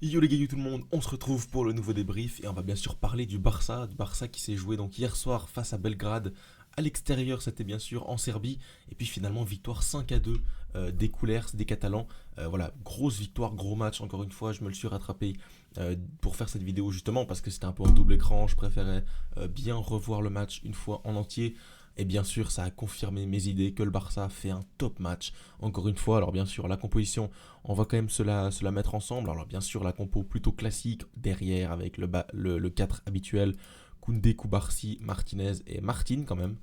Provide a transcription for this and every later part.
Yo les gars, yo tout le monde, on se retrouve pour le nouveau débrief et on va bien sûr parler du Barça qui s'est joué donc hier soir face à Belgrade. À l'extérieur, c'était bien sûr en Serbie. Et puis finalement, victoire 5-2 des Coulers, des Catalans. Voilà, grosse victoire, gros match. Encore une fois, je me le suis rattrapé pour faire cette vidéo justement parce que c'était un peu en double écran. Je préférais bien revoir le match une fois en entier. Et bien sûr, ça a confirmé mes idées que le Barça fait un top match. Encore une fois, alors bien sûr, la composition, on va quand même se la mettre ensemble. Alors bien sûr, la compo plutôt classique derrière avec le 4 habituel. Koundé, Koubarsi, Martinez et Martin quand même.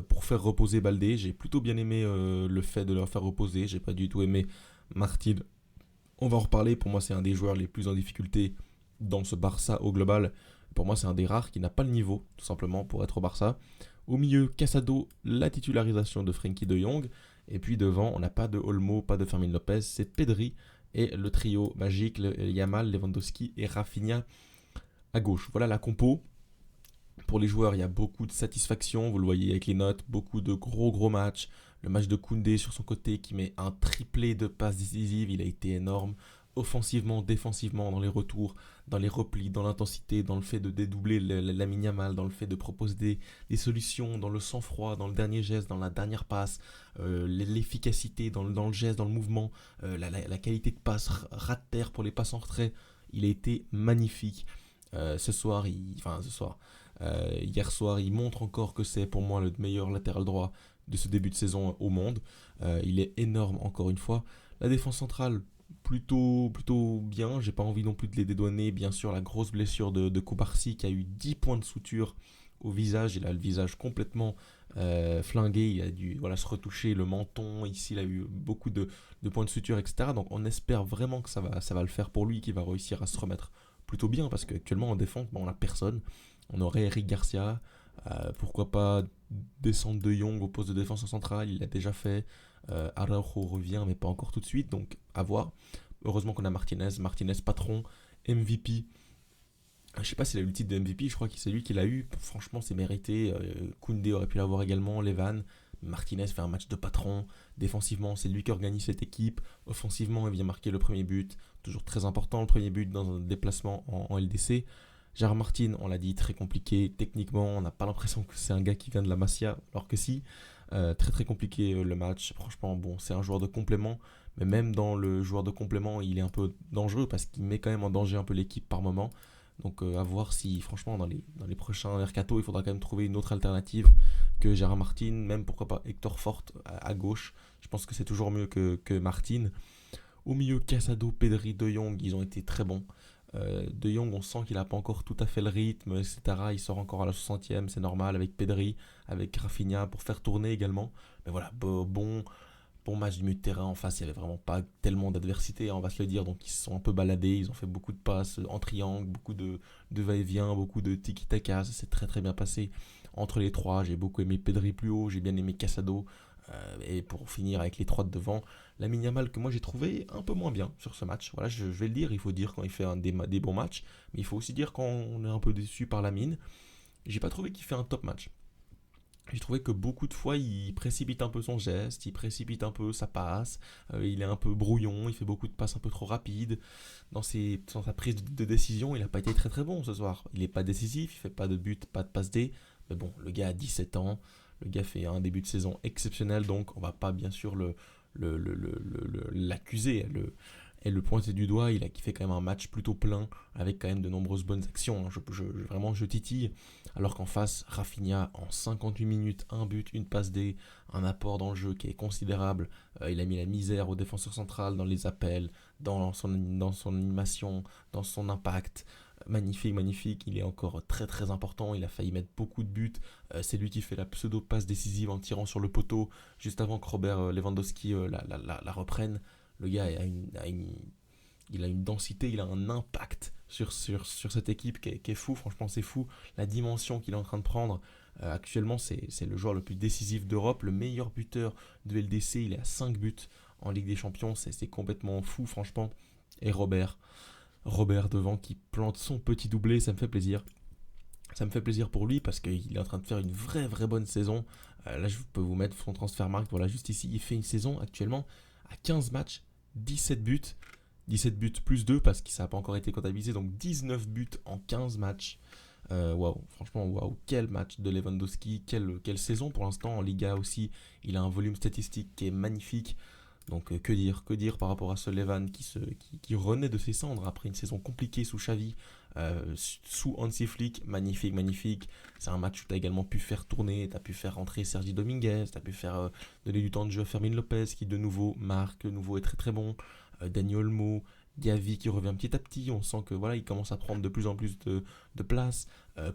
Pour faire reposer Baldé, j'ai plutôt bien aimé le fait de le faire reposer. J'ai pas du tout aimé Martin. On va en reparler. Pour moi, c'est un des joueurs les plus en difficulté dans ce Barça au global. Pour moi, c'est un des rares qui n'a pas le niveau, tout simplement, pour être au Barça. Au milieu, Casado, la titularisation de Frenkie de Jong. Et puis devant, on n'a pas de Olmo, pas de Fermin Lopez, c'est Pedri et le trio magique, Yamal, Lewandowski et Rafinha à gauche. Voilà la compo. Pour les joueurs, il y a beaucoup de satisfaction, vous le voyez avec les notes, beaucoup de gros matchs. Le match de Koundé sur son côté qui met un triplé de passes décisives, il a été énorme. Offensivement, défensivement, dans les retours, dans les replis, dans l'intensité, dans le fait de dédoubler la Yamal, dans le fait de proposer des solutions, dans le sang-froid, dans le dernier geste, dans la dernière passe, l'efficacité dans le geste, dans le mouvement, la qualité de passe, ras de terre pour les passes en retrait, il a été magnifique. Hier soir, il montre encore que c'est pour moi le meilleur latéral droit de ce début de saison au monde. Il est énorme encore une fois. La défense centrale, plutôt bien. J'ai pas envie non plus de les dédouaner. Bien sûr, la grosse blessure de Koubarsi qui a eu 10 points de suture au visage. Il a le visage complètement flingué. Il a dû se retoucher le menton. Ici, il a eu beaucoup de points de suture, etc. Donc, on espère vraiment que ça va le faire pour lui, qu'il va réussir à se remettre plutôt bien parce qu'actuellement en défense, on n'a personne. On aurait Eric Garcia, pourquoi pas descendre de Jong au poste de défense en centrale, il l'a déjà fait. Araujo revient, mais pas encore tout de suite, donc à voir. Heureusement qu'on a Martinez patron, MVP. Je sais pas s'il a eu le titre de MVP, je crois que c'est lui qui l'a eu. Franchement, c'est mérité. Koundé aurait pu l'avoir également, Levan. Martinez fait un match de patron. Défensivement, c'est lui qui organise cette équipe. Offensivement, il vient marquer le premier but. Toujours très important, le premier but dans un déplacement en LDC. Gérard Martin, on l'a dit, très compliqué. Techniquement, on n'a pas l'impression que c'est un gars qui vient de la Masia, alors que si. Très compliqué le match. Franchement, bon, c'est un joueur de complément. Mais même dans le joueur de complément, il est un peu dangereux parce qu'il met quand même en danger un peu l'équipe par moment. Donc à voir si franchement dans les prochains mercato il faudra quand même trouver une autre alternative que Gérard Martin, même pourquoi pas Hector Fort à gauche. Je pense que c'est toujours mieux que Martin. Au milieu, Casado, Pedri, De Jong, ils ont été très bons. De Jong, on sent qu'il n'a pas encore tout à fait le rythme, etc. Il sort encore à la 60e, c'est normal, avec Pedri, avec Rafinha pour faire tourner également. Mais voilà, bon match du milieu de terrain. En face, il n'y avait vraiment pas tellement d'adversité, on va se le dire. Donc, ils se sont un peu baladés. Ils ont fait beaucoup de passes en triangle, beaucoup de va-et-vient, beaucoup de tiki-taka. Ça s'est très très bien passé entre les trois. J'ai beaucoup aimé Pedri plus haut, j'ai bien aimé Casado. Et pour finir avec les trois de devant, la Yamal que moi j'ai trouvé un peu moins bien sur ce match. Voilà, je vais le dire. Il faut dire quand il fait des bons matchs, mais il faut aussi dire quand on est un peu déçu par la mine. J'ai pas trouvé qu'il fait un top match. J'ai trouvé que beaucoup de fois, il précipite un peu son geste, il précipite un peu sa passe, il est un peu brouillon, il fait beaucoup de passes un peu trop rapides. Dans sa prise de décision, il n'a pas été très très bon ce soir. Il n'est pas décisif, il fait pas de but, pas de passe D. Mais bon, le gars a 17 ans, le gars fait un début de saison exceptionnel, donc on va pas bien sûr l'accuser, et le pointer du doigt. Il a fait quand même un match plutôt plein, avec quand même de nombreuses bonnes actions. Hein. Vraiment, je titille. Alors qu'en face, Rafinha, en 58 minutes, un but, une passe D, un apport dans le jeu qui est considérable. Il a mis la misère au défenseur central dans les appels, dans son animation, dans son impact. Magnifique, magnifique. Il est encore très très important. Il a failli mettre beaucoup de buts. C'est lui qui fait la pseudo passe décisive en tirant sur le poteau juste avant que Robert Lewandowski la reprenne. Le gars il a une densité, il a un impact sur cette équipe qui est fou. Franchement, c'est fou. La dimension qu'il est en train de prendre. Actuellement, c'est le joueur le plus décisif d'Europe, le meilleur buteur de LDC. Il est à 5 buts en Ligue des Champions. C'est complètement fou, franchement. Et Robert devant qui plante son petit doublé, ça me fait plaisir. Ça me fait plaisir pour lui parce qu'il est en train de faire une vraie bonne saison. Là, je peux vous mettre son transfert marque. Voilà, juste ici, il fait une saison actuellement à 15 matchs, 17 buts. 17 buts plus 2 parce que ça n'a pas encore été comptabilisé, donc 19 buts en 15 matchs. Waouh, franchement, waouh, quel match de Lewandowski, quelle saison pour l'instant en Liga aussi. Il a un volume statistique qui est magnifique. Donc que dire par rapport à ce Levan qui renaît de ses cendres après une saison compliquée sous Xavi, sous Hansi Flick, magnifique, magnifique. C'est un match où tu as également pu faire tourner, tu as pu faire rentrer Sergi Dominguez, tu as pu faire donner du temps de jeu à Fermin Lopez qui de nouveau marque, de nouveau est très très bon. Daniel Olmo, Gavi qui revient petit à petit, on sent que voilà, il commence à prendre de plus en plus de place.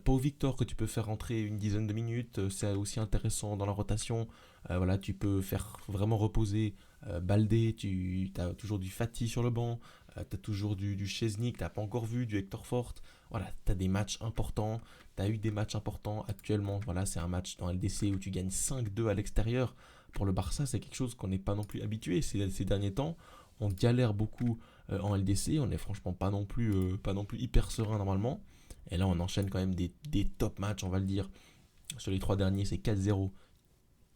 Pau Victor que tu peux faire rentrer une dizaine de minutes, c'est aussi intéressant dans la rotation. Voilà, tu peux faire vraiment reposer Baldé, tu as toujours du Fati sur le banc, tu as toujours du Szczesny que tu n'as pas encore vu, du Hector Fort. Voilà, tu as des matchs importants, tu as eu des matchs importants actuellement. Voilà, c'est un match dans LDC où tu gagnes 5-2 à l'extérieur. Pour le Barça, c'est quelque chose qu'on n'est pas non plus habitué ces derniers temps. On galère beaucoup en LDC, on n'est franchement pas non plus hyper serein normalement. Et là, on enchaîne quand même des top matchs, on va le dire. Sur les 3 derniers, c'est 4-0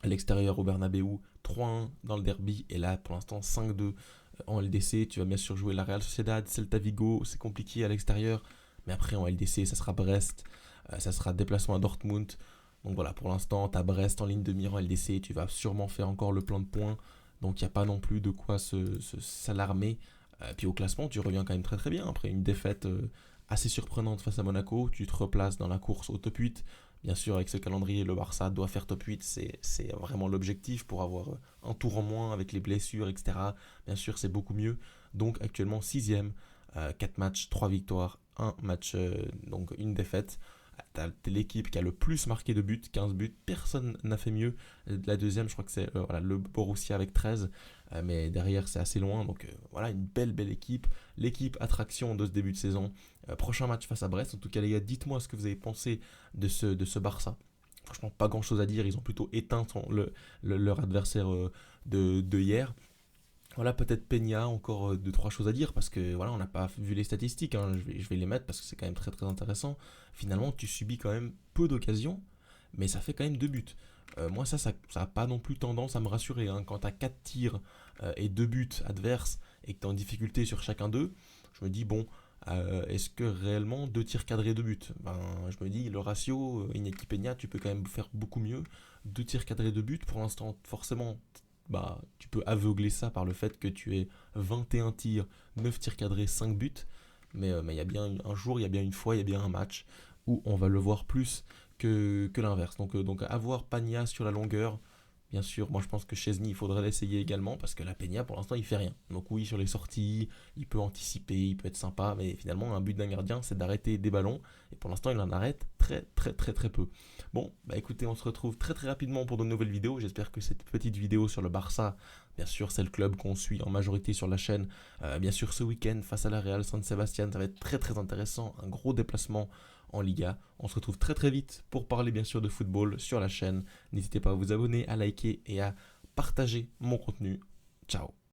à l'extérieur au Bernabeu, 3-1 dans le derby, et là pour l'instant 5-2 en LDC. Tu vas bien sûr jouer la Real Sociedad, Celta Vigo, c'est compliqué à l'extérieur, mais après en LDC ça sera Brest, ça sera déplacement à Dortmund. Donc voilà, pour l'instant tu as Brest en ligne de mire en LDC, tu vas sûrement faire encore le plein de points, donc il n'y a pas non plus de quoi s'alarmer. Puis au classement tu reviens quand même très très bien après une défaite assez surprenante face à Monaco, tu te replaces dans la course au top 8. Bien sûr, avec ce calendrier, le Barça doit faire top 8, c'est vraiment l'objectif pour avoir un tour en moins avec les blessures, etc. Bien sûr, c'est beaucoup mieux. Donc actuellement 6ème, 4 matchs, 3 victoires, un match, donc une défaite. T'es l'équipe qui a le plus marqué de buts, 15 buts, personne n'a fait mieux. La deuxième, je crois que c'est voilà, le Borussia avec 13, mais derrière c'est assez loin, donc voilà, une belle équipe, l'équipe attraction de ce début de saison. Prochain match face à Brest, en tout cas les gars, dites-moi ce que vous avez pensé de ce Barça. Franchement, pas grand chose à dire, ils ont plutôt éteint leur adversaire de hier. Voilà, peut-être Peña, encore 2-3 choses à dire, parce que voilà, on n'a pas vu les statistiques, hein, je vais les mettre parce que c'est quand même très très intéressant. Finalement, tu subis quand même peu d'occasions, mais ça fait quand même 2 buts. Moi, ça a pas non plus tendance à me rassurer, hein. Quand tu as 4 tirs et 2 buts adverses et que tu es en difficulté sur chacun d'eux, je me dis, bon, est-ce que réellement 2 tirs cadrés 2 buts? Ben, je me dis, le ratio, Iñaki Peña, tu peux quand même faire beaucoup mieux. 2 tirs cadrés 2 buts, pour l'instant, forcément, bah, tu peux aveugler ça par le fait que tu aies 21 tirs, 9 tirs cadrés, 5 buts. Mais il y a bien un jour, il y a bien une fois, il y a bien un match où on va le voir plus que l'inverse. Donc avoir Pagna sur la longueur, bien sûr, moi je pense que Chesney, il faudrait l'essayer également parce que la Peña pour l'instant il fait rien. Donc oui, sur les sorties, il peut anticiper, il peut être sympa, mais finalement un but d'un gardien c'est d'arrêter des ballons et pour l'instant il en arrête très très très très peu. Bon, bah écoutez, on se retrouve très très rapidement pour de nouvelles vidéos. J'espère que cette petite vidéo sur le Barça, bien sûr c'est le club qu'on suit en majorité sur la chaîne, bien sûr ce week-end face à la Real San Sebastian, ça va être très très intéressant, un gros déplacement en Liga. On se retrouve très très vite pour parler bien sûr de football sur la chaîne. N'hésitez pas à vous abonner, à liker et à partager mon contenu. Ciao.